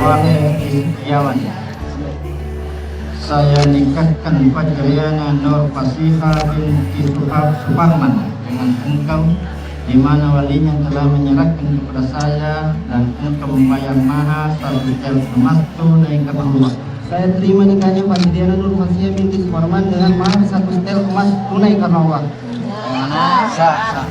Saleh Setiawan. Saya nikahkan Fajriana Nur Fasiha binti Suparman dengan engkau, di mana walinya telah menyerahkan kepada saya, dan engkau membayar mahar 1 tel emas tunai karena Allah. Saya terima nikahnya Fajriana Nur Fasiha binti Suparman dengan mahar 1 tel emas tunai karena Allah. Sah.